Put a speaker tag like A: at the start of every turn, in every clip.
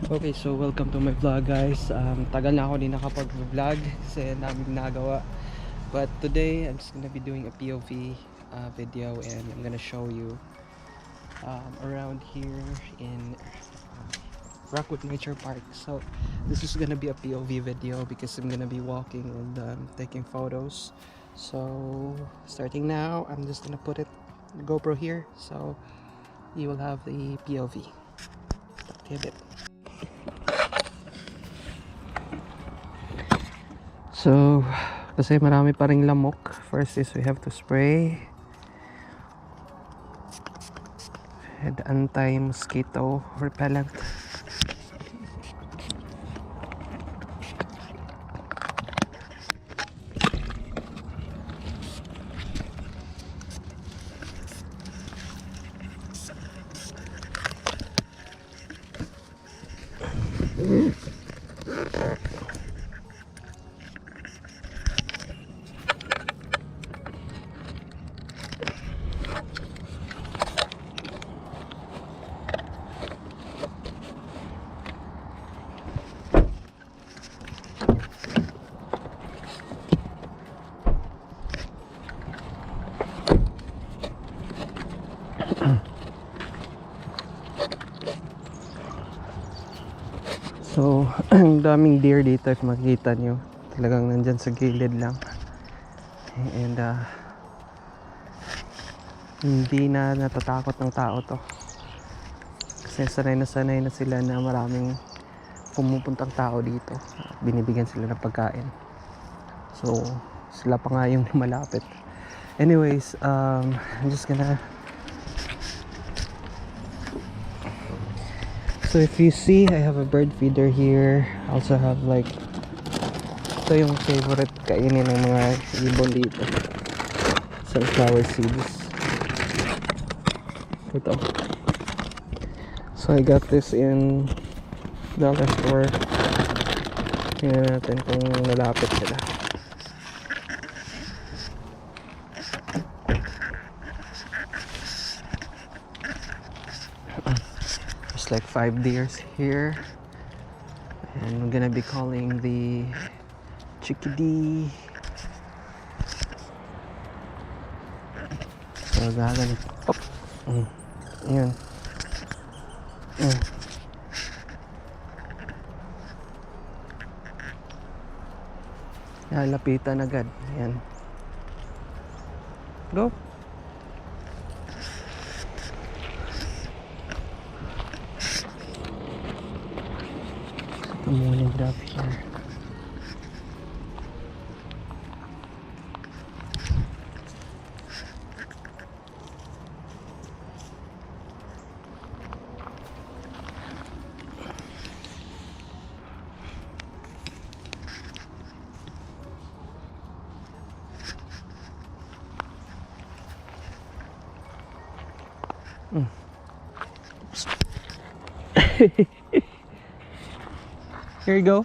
A: Okay, so welcome to my vlog guys. Tagal na ako din nakapag-vlog kasi ang daming ginagawa. But today, I'm just gonna be doing a POV video and I'm gonna show you around here in Rockwood Nature Park. So this is gonna be a POV video because I'm gonna be walking and taking photos. So starting now, I'm just gonna put the GoPro here so you will have the POV. Talk to you a bit. So, kasi marami pa ring lamok. First is we have to spray and anti-mosquito repellent. So, ang daming deer dito if makikita nyo. Talagang nandyan sa gilid lang. And hindi na natatakot ng tao to. Kasi sanay na sila na maraming pumupuntang tao dito. Binibigyan sila ng pagkain. So, sila pa nga yung malapit. Anyways, I'm just gonna... So if you see, I have a bird feeder here. I also have like, ito yung favorite kainin ng mga ibon dito. Sunflower seeds. Ito. So I got this in dollar store. Tingnan natin kung lalapit sila. Like 5 deers here, and I'm gonna be calling the chickadee. So gagawin pop. Yun. Lapitan agad. Yan. Go. Morning up here. Here you go.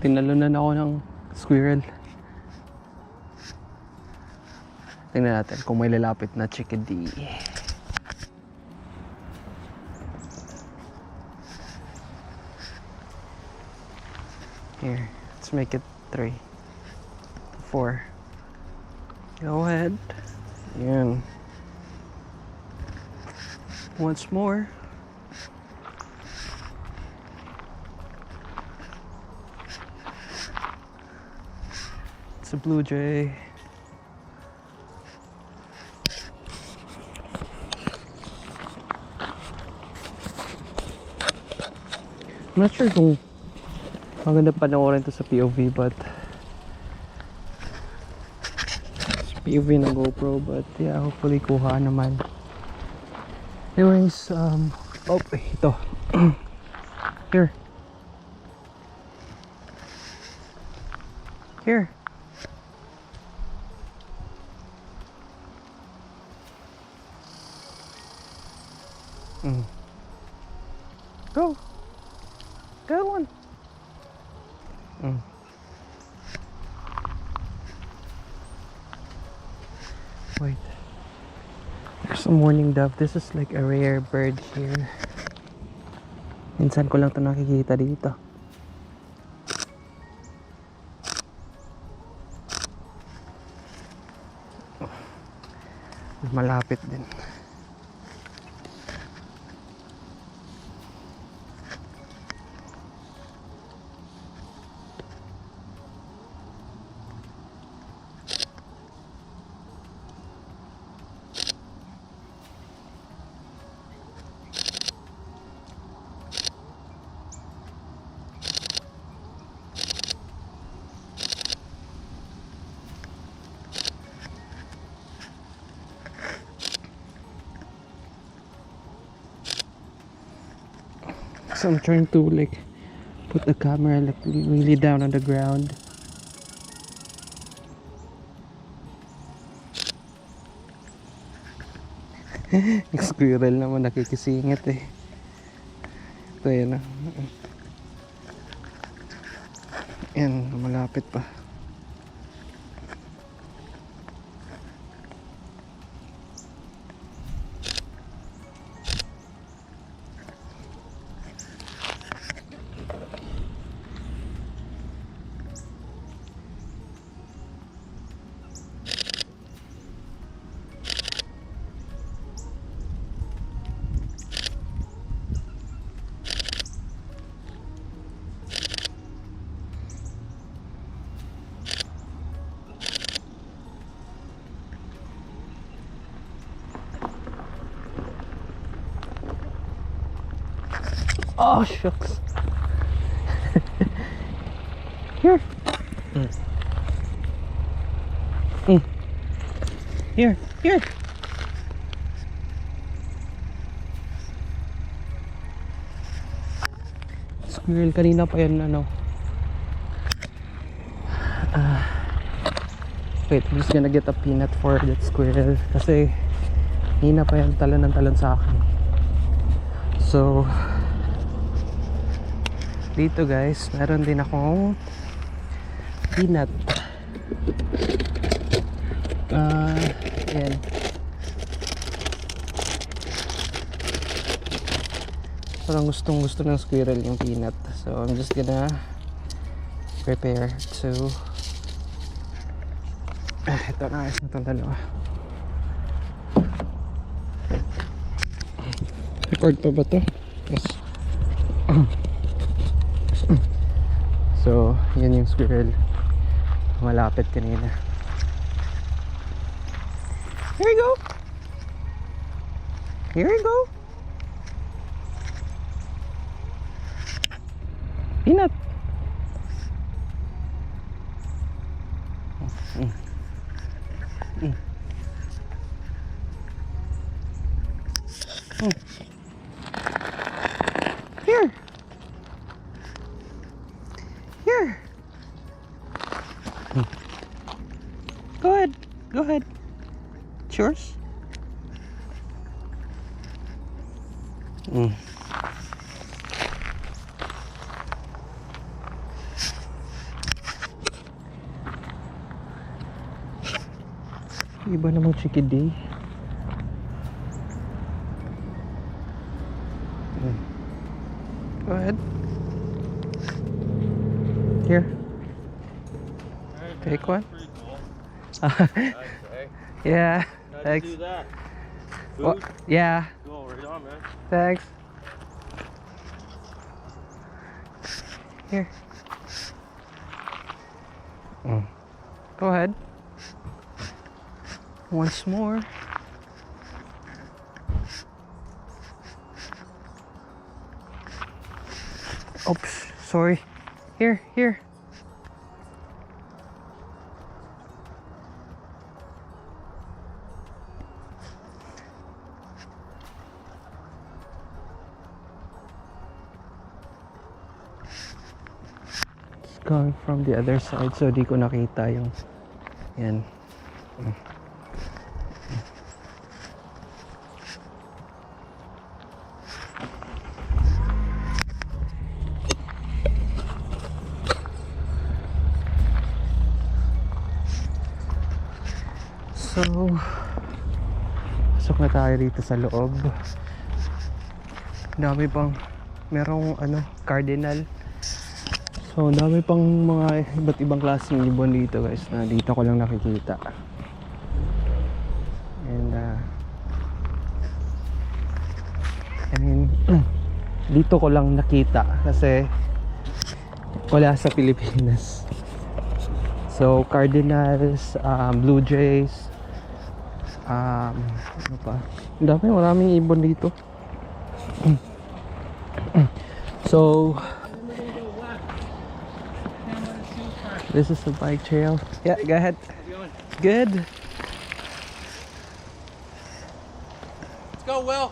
A: Tinalunan ako ng squirrel. Tingnan natin kung may lalapit na chickadee. Here, let's make it 3, 4. Go ahead. Yan. Once more. It's a blue jay. I'm not sure kung maganda panoorin to sa POV, but POV na GoPro, but yeah, hopefully kuha naman. Anyways, oh, ito. Here. Here. Go. Good one. Wait. There's a mourning dove. This is like a rare bird here. Minsan ko lang ito nakikita dito. Malapit din. So I'm trying to like put the camera like really down on the ground. Yung squirrel naman nakikisingit eh. Ito yan ah. Yan, malapit pa. Oh shucks. Here. Here, here. Squirrel kanina pa yan ano. Wait, I'm just gonna get a peanut for that squirrel kasi kanina pa yan talon ng talon sa akin. So dito guys, meron din akong peanut. Yan. Parang gustong gusto ng squirrel yung peanut. So I'm just gonna prepare to ito na guys, itong dalawa. Record pa ba to? Yes. So, yun yung squirrel malapit kanina. Here you go. Here you go. Peanut. Here. Here. Go ahead. Go ahead. It's yours. Iba namang chickadee. Go ahead. Here. Take one. Yeah. Thanks.
B: Do that.
A: Oh, yeah.
B: Go right on, man.
A: Thanks. Here. Go ahead. Once more. Oops, sorry. Here, here. It's coming from the other side, so di ko nakita yung yan. Pasok na tayo dito sa loob. Dami pang, merong cardinal. So dami pang mga iba't ibang klaseng ibon dito guys, na dito ko lang nakikita. And I mean dito ko lang nakita kasi wala sa Pilipinas. So cardinals, blue jays, ano pa, maraming ibon dito. So this is the bike trail. Yeah, go ahead. Good.
B: Let's go, Will.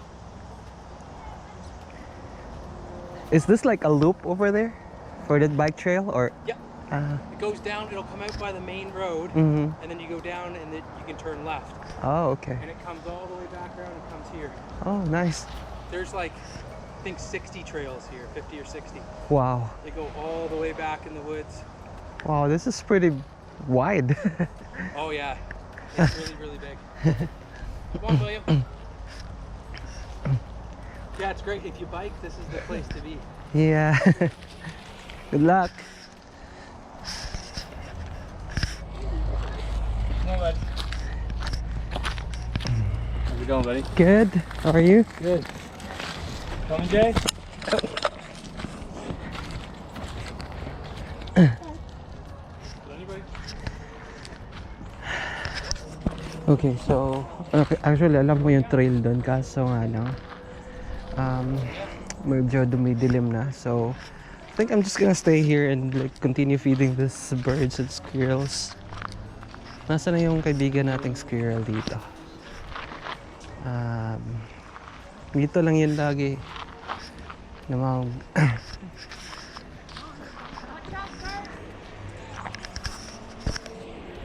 A: Is this like a loop over there for the bike trail, or?
B: Yep. It goes down, it'll come out by the main road,
A: Mm-hmm.
B: and then you go down and then you can turn left.
A: Oh, okay.
B: And it comes all the way back around and comes here.
A: Oh, nice.
B: There's like, I think 60 trails here, 50 or 60.
A: Wow.
B: They go all the way back in the woods.
A: Wow, this is pretty wide.
B: Oh yeah, it's really, really big. Come on, William. Yeah, it's great. If you bike, this is the place to be.
A: Yeah. Good luck.
B: Come on, buddy. How's it going, buddy?
A: Good. How are you?
B: Good. Coming, Jay?
A: Okay, so actually alam ko yung trail doon, kaso nga lang medyo dumidilim na. So I think I'm just gonna stay here and like continue feeding these birds and squirrels. Nasaan na yung kaibigan nating squirrel dito? Dito lang yun lagi na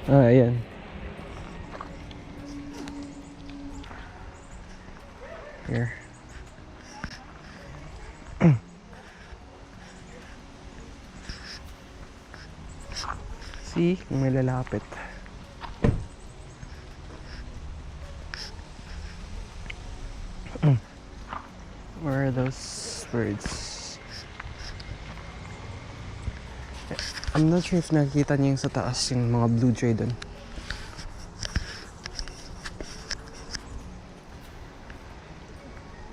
A: ayan. Here. See, kung may lalapit. Where are those birds? I'm not sure if nakikita niyo yung sa taas yung mga blue jay doon.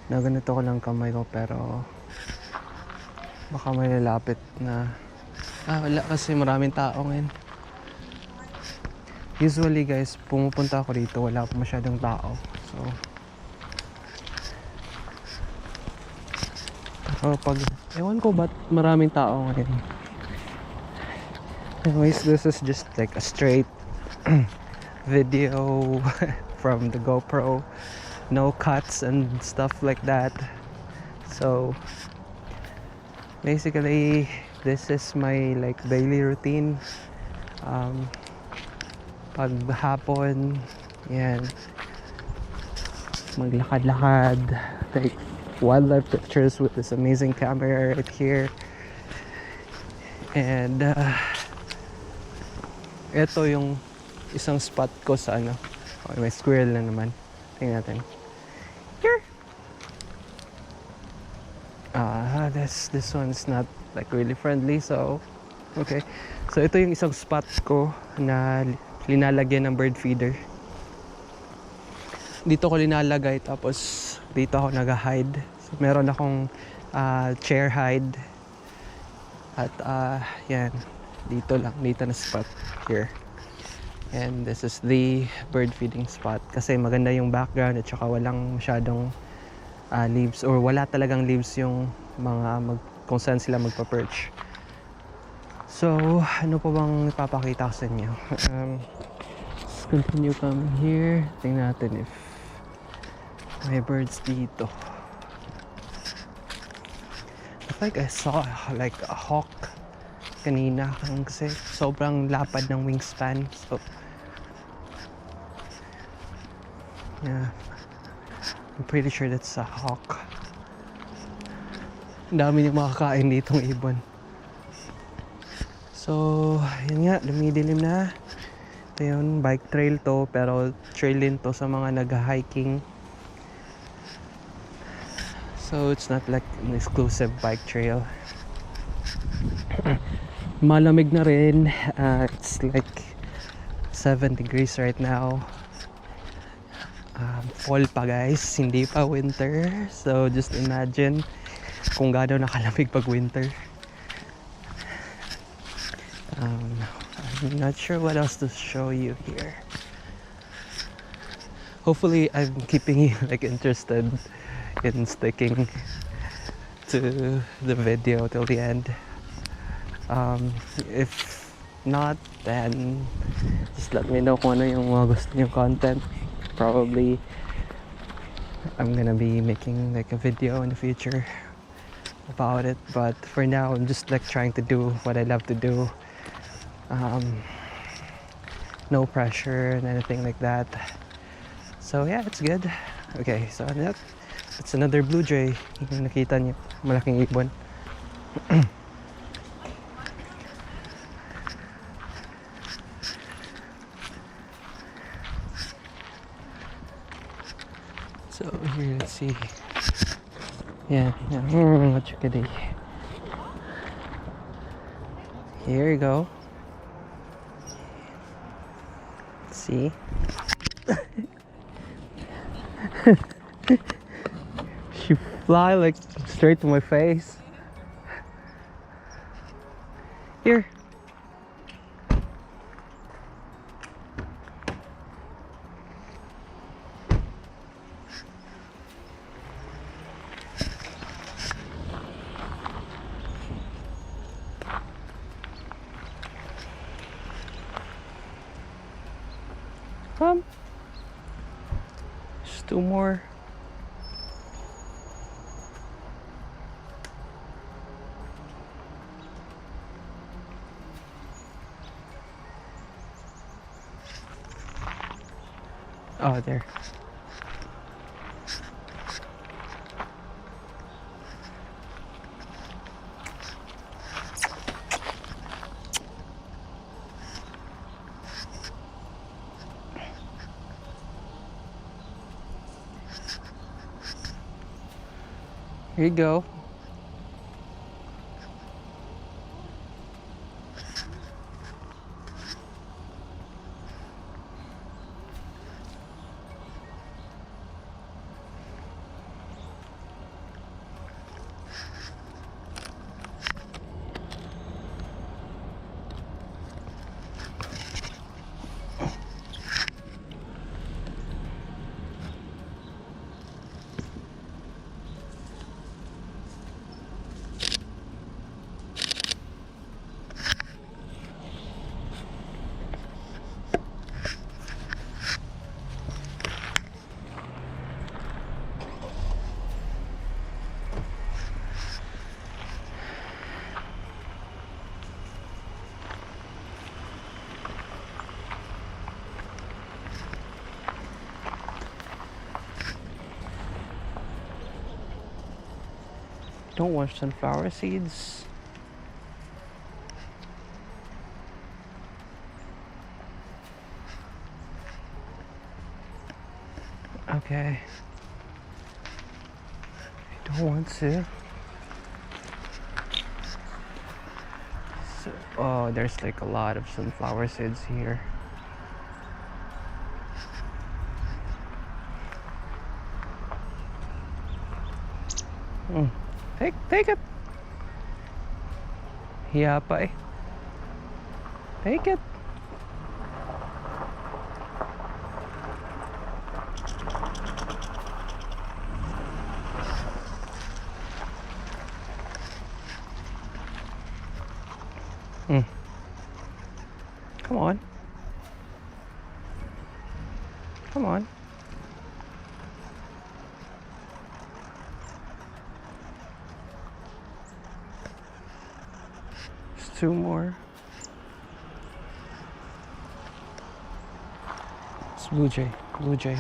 A: Na ganito ko lang kamay ko, pero baka may lalapit na wala kasi maraming tao ngayon. Usually guys, pumupunta ako dito, wala pa masyadong tao. So pag ewan ko ba't maraming tao ngayon. Anyways, this is just like a straight video from the GoPro. No cuts and stuff like that. So basically this is my like daily routine. Pag hapon, yan, maglakad-lakad, take wildlife pictures with this amazing camera right here. And ito yung isang spot ko sa okay, may squirrel na naman. Tingnan natin. Here. This one's not like really friendly, so okay. So ito yung isang spot ko na linalagyan ng bird feeder. Dito ko linalagay, tapos dito ako nag-hide. So, meron akong chair hide. At yan, dito na spot here. And this is the bird feeding spot kasi maganda yung background at saka walang masyadong leaves, or wala talagang leaves yung mga kung saan sila magpa-perch. So ano pa bang ipapakita ko sa inyo? Let's continue coming here. Tingnan natin if may birds dito. I think I saw like a hawk kanina kasi sobrang lapad ng wingspan. So yeah, I'm pretty sure that's a hawk. Ang dami niyang makakain ditong ibon. So yun nga, lumidilim na. Ito yun, bike trail to, pero trail din to sa mga nag-hiking. So it's not like an exclusive bike trail. Malamig na rin. It's like 7 degrees right now. Fall pa guys, hindi pa winter. So just imagine kung gaano nakalamig pag winter. I'm not sure what else to show you here. Hopefully I'm keeping you like interested in sticking to the video till the end. If not, then just let me know kung ano yung mga gusto niyong content. Probably I'm gonna be making like a video in the future about it, but for now I'm just like trying to do what I love to do. No pressure and anything like that. So yeah, it's good. Okay, so that's another blue jay. Yung nakita niyo, malaking ibon. So here, let's see. Yeah, what you could do. Here you go. See? She fly like straight to my face. Here. Come. Just 2 more. Oh, there. Here you go. Don't want sunflower seeds. Okay. I don't want to. So, oh, there's like a lot of sunflower seeds here. Take it. Hiya pa eh. Take it. Come on. Come on. Just 2 more. It's blue jay. Blue jay.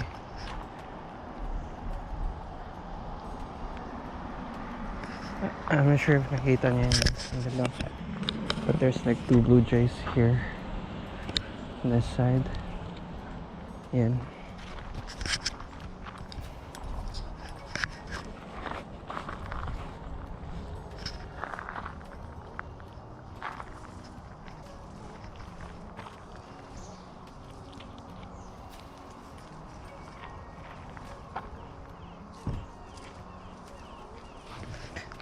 A: I'm not sure if nakita niya yun. But there's like 2 blue jays here on this side. Yan.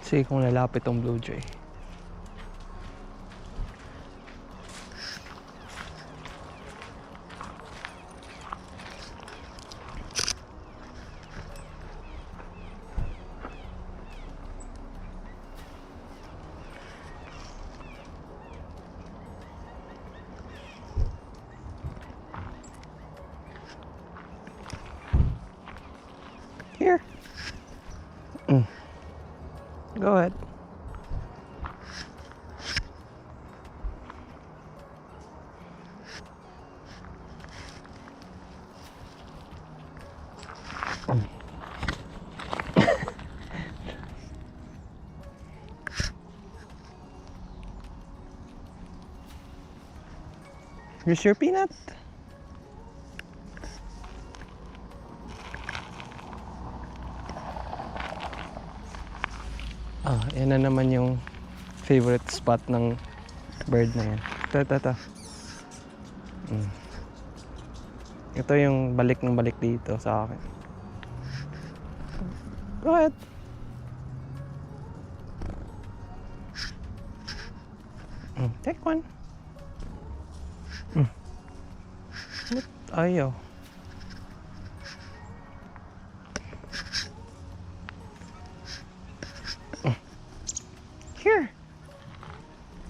A: See kung lalapit tong blue jay. Here. Go ahead. Here's your peanut. Yan na naman yung favorite spot ng bird na yan. Ito. Ito yung balik ng balik dito sa akin. Go ahead. Take one. Ayaw. Here.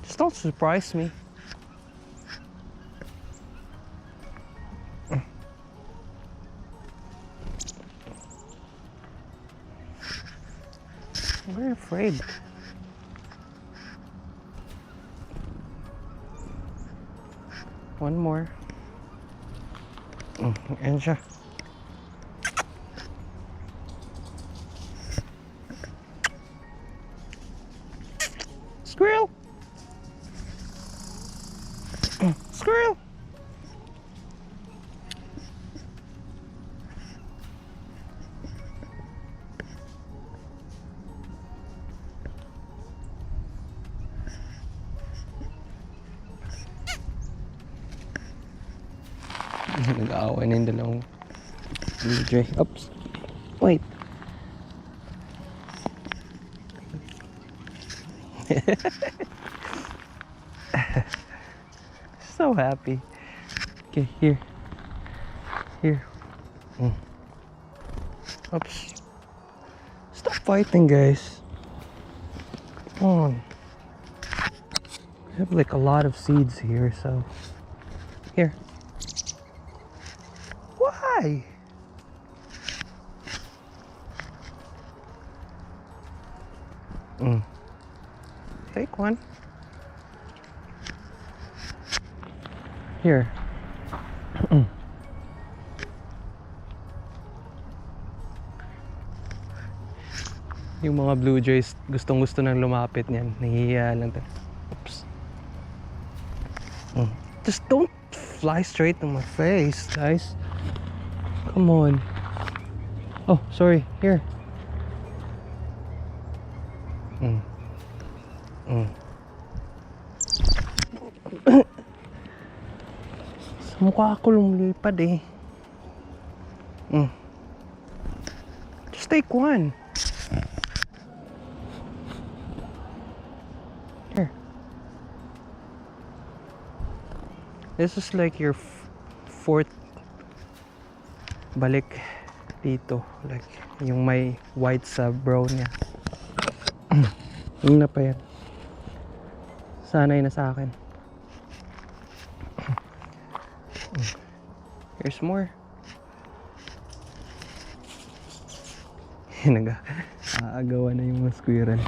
A: Just don't surprise me. I'm very afraid. One more. Ayan siya. Squirrel! Squirrel! Nag-aaway na yung dalawang blue jay. Oops. Wait. So happy. Okay, here. Oops. Stop fighting, guys. Come on. I have like a lot of seeds here, so here. Why? Take one. Here. Yung mga blue jays gustong-gusto nang lumapit niyan. Nahihiya lang. Oops. Just don't fly straight to my face, guys. Come on. Oh, sorry. Here. Sa mukha ako lumilipad eh. Just take one. Here. This is like your fourth balik dito, like yung may white sa brown niya. Yung na pa yan. Sanay na sa akin. Here's more. Nag-aagawan na yung mga squirrel.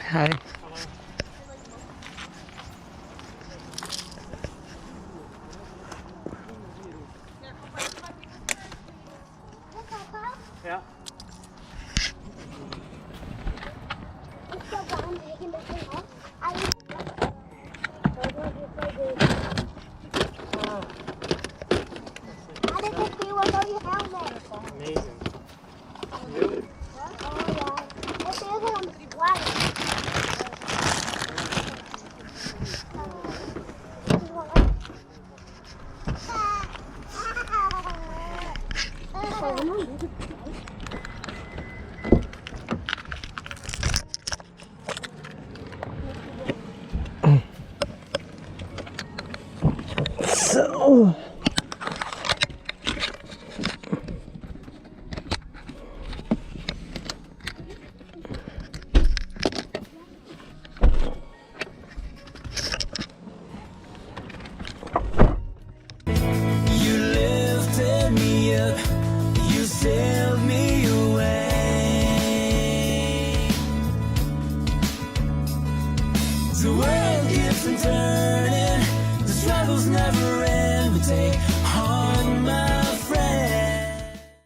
A: Hi.
B: Yeah.
A: So
C: You lifted me up, you sailed me away. So